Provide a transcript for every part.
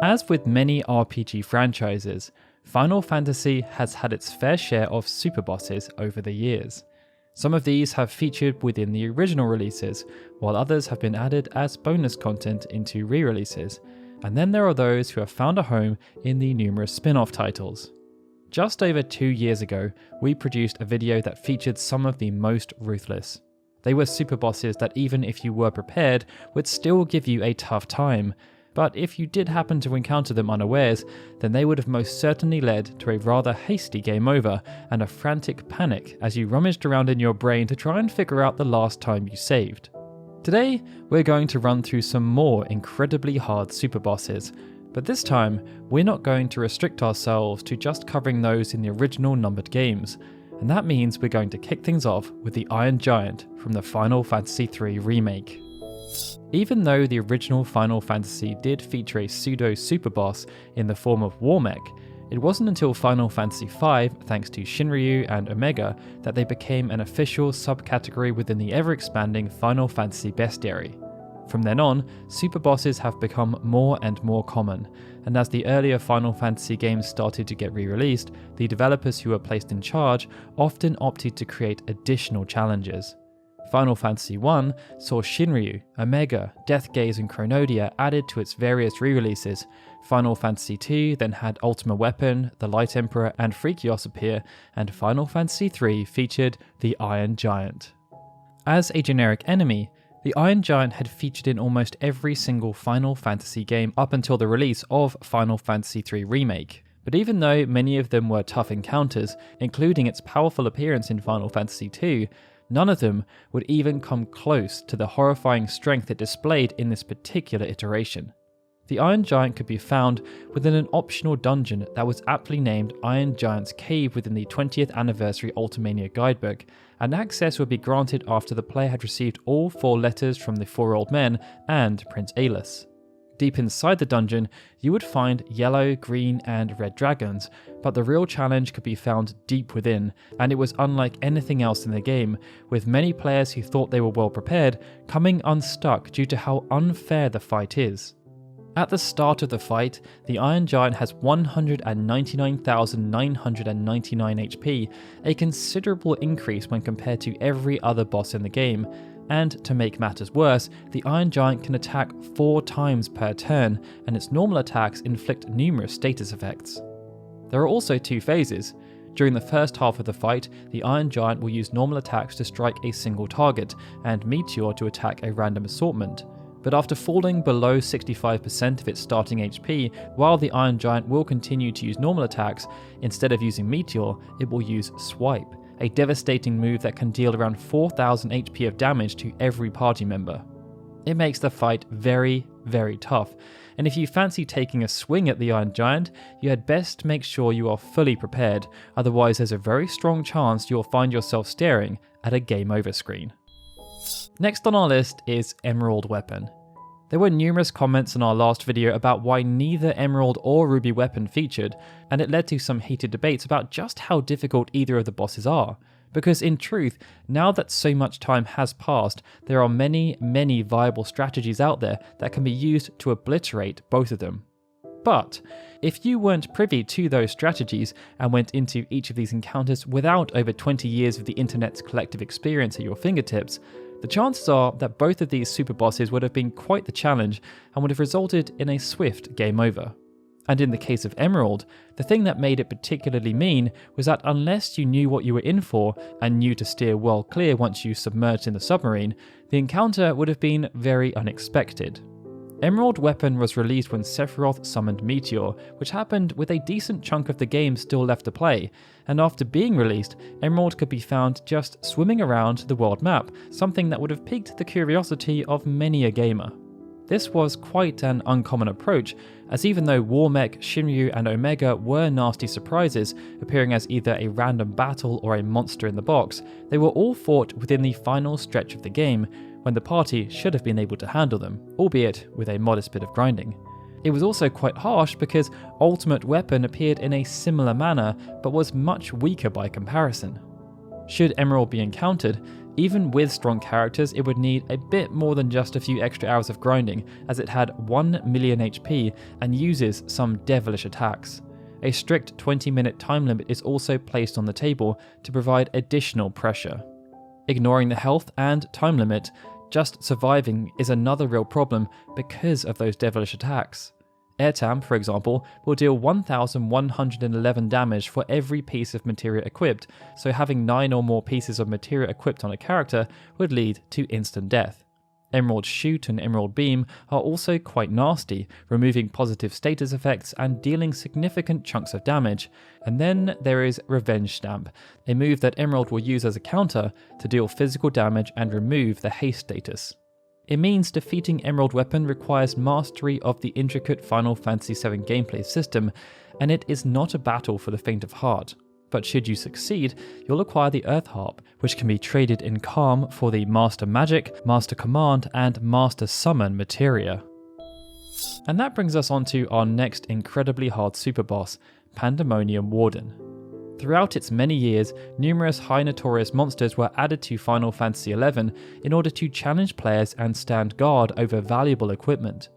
As with many RPG franchises, Final Fantasy has had its fair share of super bosses over the years. Some of these have featured within the original releases, while others have been added as bonus content into re-releases, and then there are those who have found a home in the numerous spin-off titles. Just over 2 years ago, we produced a video that featured some of the most ruthless. They were super bosses that even if you were prepared, would still give you a tough time, but if you did happen to encounter them unawares, then they would have most certainly led to a rather hasty game over and a frantic panic as you rummaged around in your brain to try and figure out the last time you saved. Today, we're going to run through some more incredibly hard super bosses, but this time, we're not going to restrict ourselves to just covering those in the original numbered games, and that means we're going to kick things off with the Iron Giant from the Final Fantasy III remake. Even though the original Final Fantasy did feature a pseudo super boss in the form of Warmech, it wasn't until Final Fantasy V, thanks to Shinra and Omega, that they became an official subcategory within the ever-expanding Final Fantasy bestiary. From then on, super bosses have become more and more common, and as the earlier Final Fantasy games started to get re-released, the developers who were placed in charge often opted to create additional challenges. Final Fantasy I saw Shinryu, Omega, Deathgaze and Chronodia added to its various re-releases. Final Fantasy II then had Ultima Weapon, the Light Emperor and Freakios appear, and Final Fantasy III featured the Iron Giant. As a generic enemy, the Iron Giant had featured in almost every single Final Fantasy game up until the release of Final Fantasy III Remake. But even though many of them were tough encounters, including its powerful appearance in Final Fantasy II, none of them would even come close to the horrifying strength it displayed in this particular iteration. The Iron Giant could be found within an optional dungeon that was aptly named Iron Giant's Cave within the 20th Anniversary Ultimania Guidebook, and access would be granted after the player had received all 4 letters from the 4 Old Men and Prince Aelus. Deep inside the dungeon, you would find yellow, green and red dragons, but the real challenge could be found deep within, and it was unlike anything else in the game, with many players who thought they were well prepared coming unstuck due to how unfair the fight is. At the start of the fight, the Iron Giant has 199,999 HP, a considerable increase when compared to every other boss in the game, and to make matters worse, the Iron Giant can attack 4 times per turn, and its normal attacks inflict numerous status effects. There are also 2 phases. During the first half of the fight, the Iron Giant will use normal attacks to strike a single target, and Meteor to attack a random assortment. But after falling below 65% of its starting HP, while the Iron Giant will continue to use normal attacks, instead of using Meteor, it will use Swipe, a devastating move that can deal around 4,000 HP of damage to every party member. It makes the fight very, very tough, and if you fancy taking a swing at the Iron Giant, you had best make sure you are fully prepared, otherwise there's a very strong chance you'll find yourself staring at a game over screen. Next on our list is Emerald Weapon. There were numerous comments in our last video about why neither Emerald or Ruby Weapon featured, and it led to some heated debates about just how difficult either of the bosses are. Because in truth, now that so much time has passed, there are many viable strategies out there that can be used to obliterate both of them. But if you weren't privy to those strategies and went into each of these encounters without over 20 years of the internet's collective experience at your fingertips, the chances are that both of these super bosses would have been quite the challenge and would have resulted in a swift game over. And in the case of Emerald, the thing that made it particularly mean was that unless you knew what you were in for and knew to steer well clear once you submerged in the submarine, the encounter would have been very unexpected. Emerald Weapon was released when Sephiroth summoned Meteor, which happened with a decent chunk of the game still left to play, and after being released, Emerald could be found just swimming around the world map, something that would have piqued the curiosity of many a gamer. This was quite an uncommon approach, as even though Warmech, Shinryu and Omega were nasty surprises, appearing as either a random battle or a monster in the box, they were all fought within the final stretch of the game, when the party should have been able to handle them, albeit with a modest bit of grinding. It was also quite harsh because Ultimate Weapon appeared in a similar manner, but was much weaker by comparison. Should Emerald be encountered, Even with strong characters, it would need a bit more than just a few extra hours of grinding, as it had 1 million HP and uses some devilish attacks. A strict 20-minute time limit is also placed on the table to provide additional pressure. Ignoring the health and time limit, just surviving is another real problem because of those devilish attacks. Airtam, for example, will deal 1111 damage for every piece of materia equipped, so having 9 or more pieces of materia equipped on a character would lead to instant death. Emerald Shoot and Emerald Beam are also quite nasty, removing positive status effects and dealing significant chunks of damage. And then there is Revenge Stamp, a move that Emerald will use as a counter to deal physical damage and remove the haste status. It means defeating Emerald Weapon requires mastery of the intricate Final Fantasy VII gameplay system, and it is not a battle for the faint of heart. But should you succeed, you'll acquire the Earth Harp, which can be traded in Calm for the Master Magic, Master Command, and Master Summon materia. And that brings us on to our next incredibly hard super boss, Pandemonium Warden. Throughout its many years, numerous high notorious monsters were added to Final Fantasy XI in order to challenge players and stand guard over valuable equipment.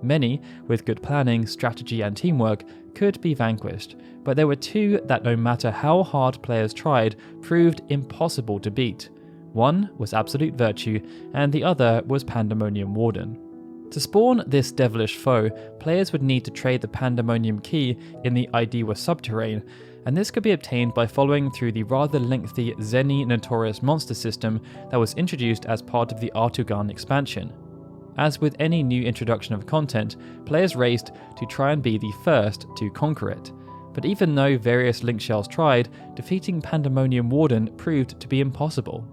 Many, with good planning, strategy and teamwork, could be vanquished, but there were two that no matter how hard players tried, proved impossible to beat. One was Absolute Virtue, and the other was Pandemonium Warden. To spawn this devilish foe, players would need to trade the Pandemonium key in the Idiwa subterrane, and this could be obtained by following through the rather lengthy Zeni Notorious Monster system that was introduced as part of the Artugan expansion. As with any new introduction of content, players raced to try and be the first to conquer it. But even though various link shells tried, defeating Pandemonium Warden proved to be impossible.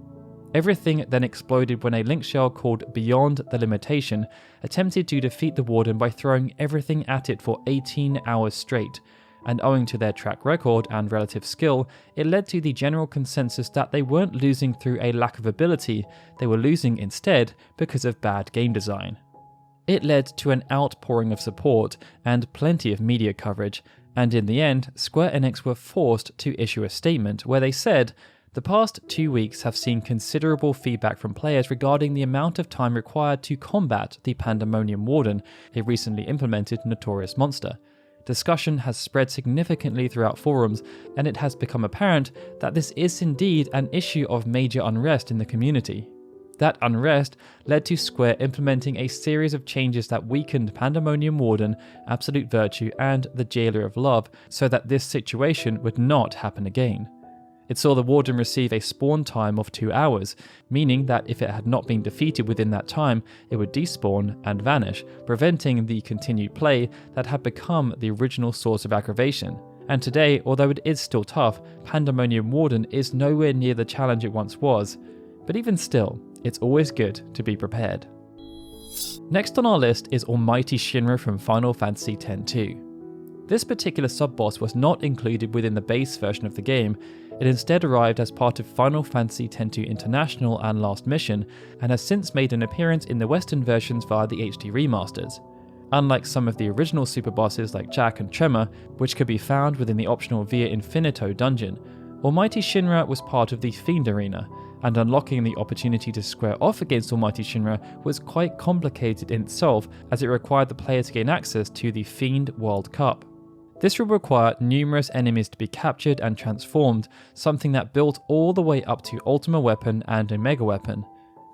Everything then exploded when a link shell called Beyond the Limitation attempted to defeat the Warden by throwing everything at it for 18 hours straight, and owing to their track record and relative skill, it led to the general consensus that they weren't losing through a lack of ability, they were losing instead because of bad game design. It led to an outpouring of support and plenty of media coverage, and in the end, Square Enix were forced to issue a statement where they said, "The past 2 weeks have seen considerable feedback from players regarding the amount of time required to combat the Pandemonium Warden, a recently implemented notorious monster. Discussion has spread significantly throughout forums, and it has become apparent that this is indeed an issue of major unrest in the community. That unrest led to Square implementing a series of changes that weakened Pandemonium Warden, Absolute Virtue, and the Jailer of Love so that this situation would not happen again. It saw the Warden receive a spawn time of 2 hours, meaning that if it had not been defeated within that time, it would despawn and vanish, preventing the continued play that had become the original source of aggravation. And today, although it is still tough, Pandemonium Warden is nowhere near the challenge it once was. But even still, it's always good to be prepared. Next on our list is Almighty Shinra from Final Fantasy X-2. This particular sub-boss was not included within the base version of the game. It instead arrived as part of Final Fantasy X-2 International and Last Mission, and has since made an appearance in the Western versions via the HD remasters. Unlike some of the original super bosses like Jack and Tremor, which could be found within the optional Via Infinito dungeon, Almighty Shinra was part of the Fiend Arena, and unlocking the opportunity to square off against Almighty Shinra was quite complicated in itself, as it required the player to gain access to the Fiend World Cup. This will require numerous enemies to be captured and transformed, something that built all the way up to Ultima Weapon and Omega Weapon.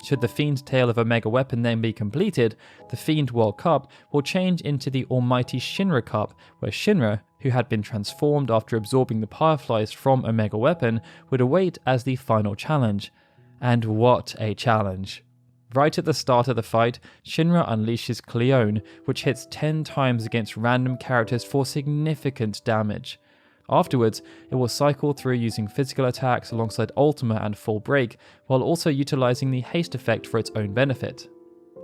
Should the Fiend's Tale of Omega Weapon then be completed, the Fiend World Cup will change into the Almighty Shinra Cup, where Shinra, who had been transformed after absorbing the Fireflies from Omega Weapon, would await as the final challenge. And what a challenge! Right at the start of the fight, Shinra unleashes Cleone, which hits 10 times against random characters for significant damage. Afterwards, it will cycle through using physical attacks alongside Ultima and Full Break, while also utilizing the haste effect for its own benefit.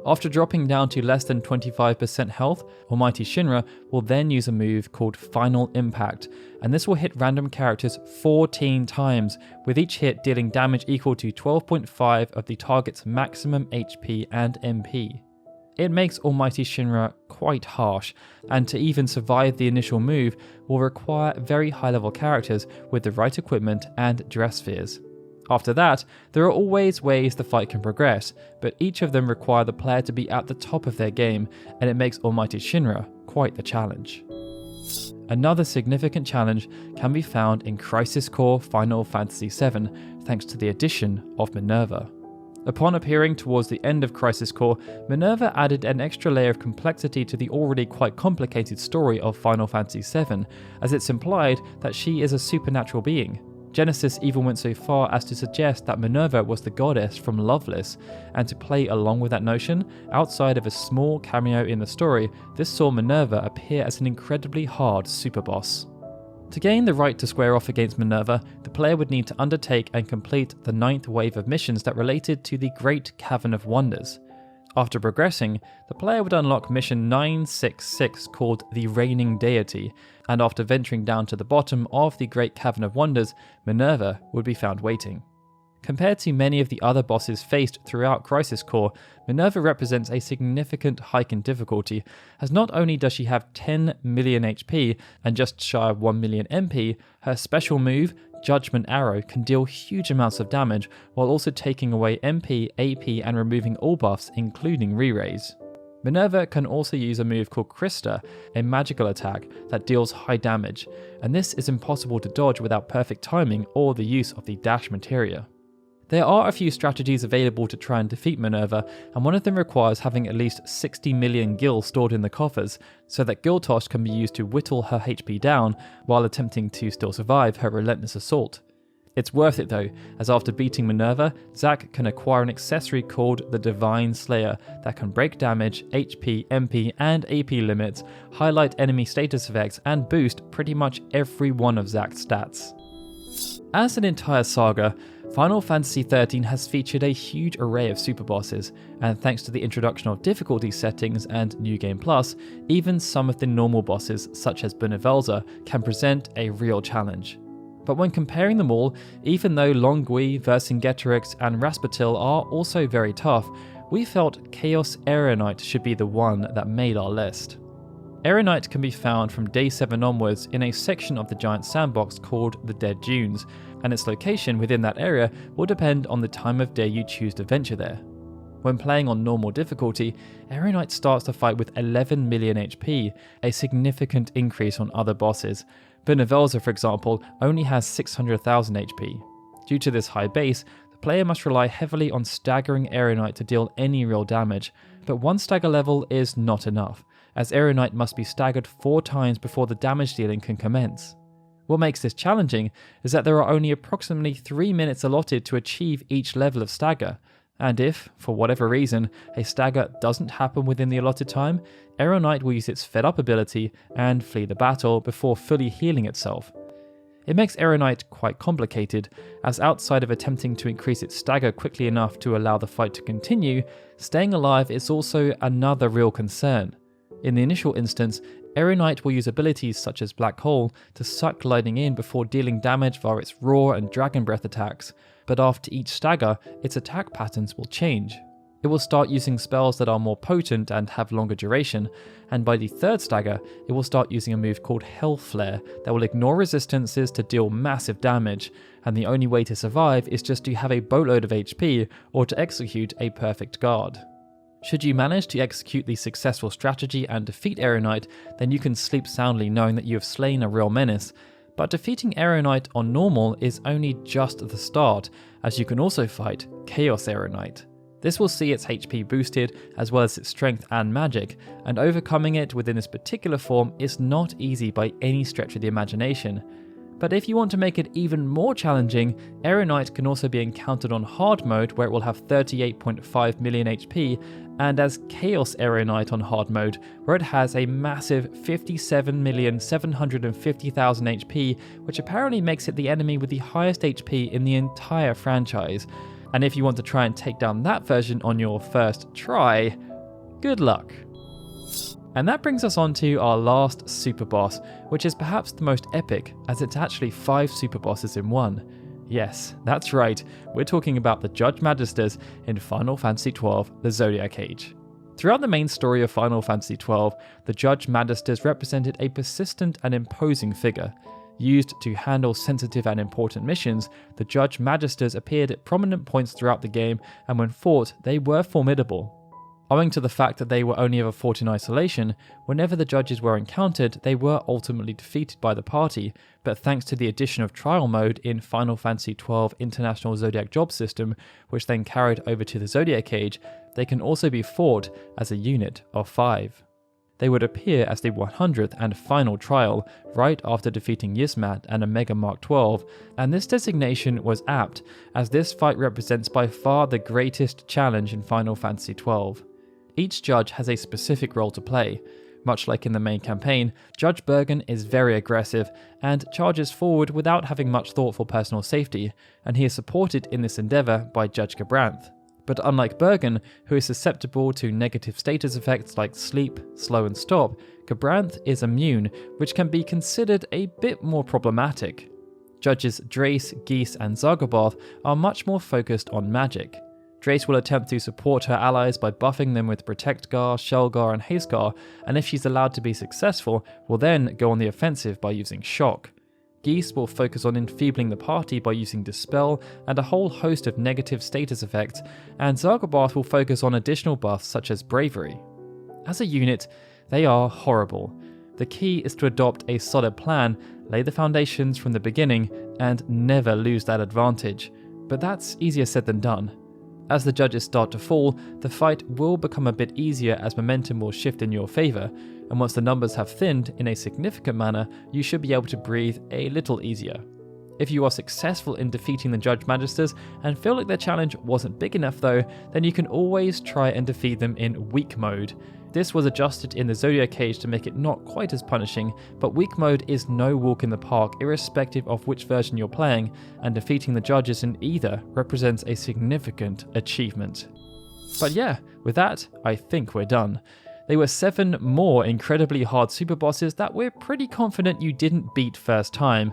After dropping down to less than 25% health, Almighty Shinra will then use a move called Final Impact, and this will hit random characters 14 times, with each hit dealing damage equal to 12.5 of the target's maximum HP and MP. It makes Almighty Shinra quite harsh, and to even survive the initial move will require very high level characters with the right equipment and dress spheres. After that, there are always ways the fight can progress, but each of them require the player to be at the top of their game, and it makes Almighty Shinra quite the challenge. Another significant challenge can be found in Crisis Core Final Fantasy VII, thanks to the addition of Minerva. Upon appearing towards the end of Crisis Core, Minerva added an extra layer of complexity to the already quite complicated story of Final Fantasy VII, as it's implied that she is a supernatural being. Genesis even went so far as to suggest that Minerva was the goddess from Loveless, and to play along with that notion, outside of a small cameo in the story, this saw Minerva appear as an incredibly hard superboss. To gain the right to square off against Minerva, the player would need to undertake and complete the 9th wave of missions that related to the Great Cavern of Wonders. After progressing, the player would unlock mission 966 called the Reigning Deity, and after venturing down to the bottom of the Great Cavern of Wonders, Minerva would be found waiting. Compared to many of the other bosses faced throughout Crisis Core, Minerva represents a significant hike in difficulty, as not only does she have 10 million HP and just shy of 1 million MP, her special move, Judgment Arrow, can deal huge amounts of damage while also taking away MP, AP and removing all buffs including re-raise. Minerva can also use a move called Krista, a magical attack that deals high damage, and this is impossible to dodge without perfect timing or the use of the dash materia. There are a few strategies available to try and defeat Minerva, and one of them requires having at least 60 million gil stored in the coffers, so that Gil Tosh can be used to whittle her HP down while attempting to still survive her relentless assault. It's worth it though, as after beating Minerva, Zack can acquire an accessory called the Divine Slayer that can break damage, HP, MP and AP limits, highlight enemy status effects and boost pretty much every one of Zack's stats. As an entire saga, Final Fantasy XIII has featured a huge array of superbosses, and thanks to the introduction of difficulty settings and New Game Plus, even some of the normal bosses such as Benevelza can present a real challenge. But when comparing them all, even though Longui, Vercingetorix and Rasputil are also very tough, we felt Chaos Aeronite should be the one that made our list. Aeronite can be found from Day 7 onwards in a section of the giant sandbox called the Dead Dunes, and its location within that area will depend on the time of day you choose to venture there. When playing on normal difficulty, Aeronite starts the fight with 11 million HP, a significant increase on other bosses. Benevelza, for example, only has 600,000 HP. Due to this high base, the player must rely heavily on staggering Aeronite to deal any real damage, but one stagger level is not enough, as Aeronite must be staggered 4 times before the damage dealing can commence. What makes this challenging is that there are only approximately 3 minutes allotted to achieve each level of stagger, and if, for whatever reason, a stagger doesn't happen within the allotted time, Aeronite will use its Fed Up ability and flee the battle before fully healing itself. It makes Aeronite quite complicated, as outside of attempting to increase its stagger quickly enough to allow the fight to continue, staying alive is also another real concern. In the initial instance, Aeronite will use abilities such as Black Hole to suck lightning in before dealing damage via its Roar and Dragon Breath attacks, but after each stagger, its attack patterns will change. It will start using spells that are more potent and have longer duration, and by the 3rd stagger, it will start using a move called Hell Flare that will ignore resistances to deal massive damage, and the only way to survive is just to have a boatload of HP or to execute a perfect guard. Should you manage to execute the successful strategy and defeat Aeronite, then you can sleep soundly knowing that you have slain a real menace. But defeating Aeronite on normal is only just the start, as you can also fight Chaos Aeronite. This will see its HP boosted as well as its strength and magic, and overcoming it within this particular form is not easy by any stretch of the imagination. But if you want to make it even more challenging, Aeronite can also be encountered on hard mode where it will have 38.5 million HP, and as Chaos Aeronite on hard mode where it has a massive 57,750,000 HP, which apparently makes it the enemy with the highest HP in the entire franchise. And if you want to try and take down that version on your first try, good luck. And that brings us on to our last super boss, which is perhaps the most epic, as it's actually 5 super bosses in one. Yes, that's right, we're talking about the Judge Magisters in Final Fantasy XII, the Zodiac Age. Throughout the main story of Final Fantasy XII, the Judge Magisters represented a persistent and imposing figure. used to handle sensitive and important missions, the Judge Magisters appeared at prominent points throughout the game, and when fought, they were formidable. Owing to the fact that they were only ever fought in isolation, whenever the judges were encountered, they were ultimately defeated by the party, but thanks to the addition of Trial Mode in Final Fantasy XII International Zodiac Job System, which then carried over to the Zodiac Age, they can also be fought as a unit of 5. They would appear as the 100th and final trial, right after defeating Yzmat and Omega Mark XII, and this designation was apt, as this fight represents by far the greatest challenge in Final Fantasy XII. Each judge has a specific role to play. Much like in the main campaign, Judge Bergen is very aggressive and charges forward without having much thought for personal safety, and he is supported in this endeavour by Judge Gabranth. But unlike Bergen, who is susceptible to negative status effects like sleep, slow and stop, Gabranth is immune, which can be considered a bit more problematic. Judges Drace, Geese and Zargoboth are much more focused on magic. Drace will attempt to support her allies by buffing them with Protect Gar, Shelgar and Hazegar, and if she's allowed to be successful, will then go on the offensive by using Shock. Geese will focus on enfeebling the party by using Dispel and a whole host of negative status effects, and Zargoboth will focus on additional buffs such as Bravery. As a unit, they are horrible. The key is to adopt a solid plan, lay the foundations from the beginning, and never lose that advantage. But that's easier said than done. As the judges start to fall, the fight will become a bit easier as momentum will shift in your favour, and once the numbers have thinned in a significant manner, you should be able to breathe a little easier. If you are successful in defeating the Judge Magisters and feel like their challenge wasn't big enough though, then you can always try and defeat them in Weak Mode. This was adjusted in the Zodiac Age to make it not quite as punishing, but Weak Mode is no walk in the park irrespective of which version you're playing, and defeating the judges in either represents a significant achievement. But yeah, with that, I think we're done. There were 7 more incredibly hard super bosses that we're pretty confident you didn't beat first time.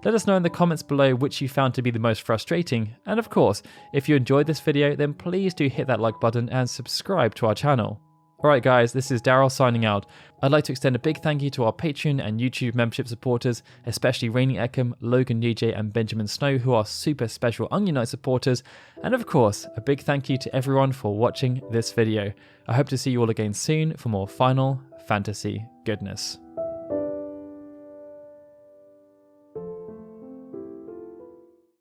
Let us know in the comments below which you found to be the most frustrating, and of course, if you enjoyed this video then please do hit that like button and subscribe to our channel. Alright guys, this is Daryl signing out. I'd like to extend a big thank you to our Patreon and YouTube membership supporters, especially Rainy Eckham, Logan DJ and Benjamin Snow, who are super special Onion Knight supporters, and of course, a big thank you to everyone for watching this video. I hope to see you all again soon for more Final Fantasy goodness.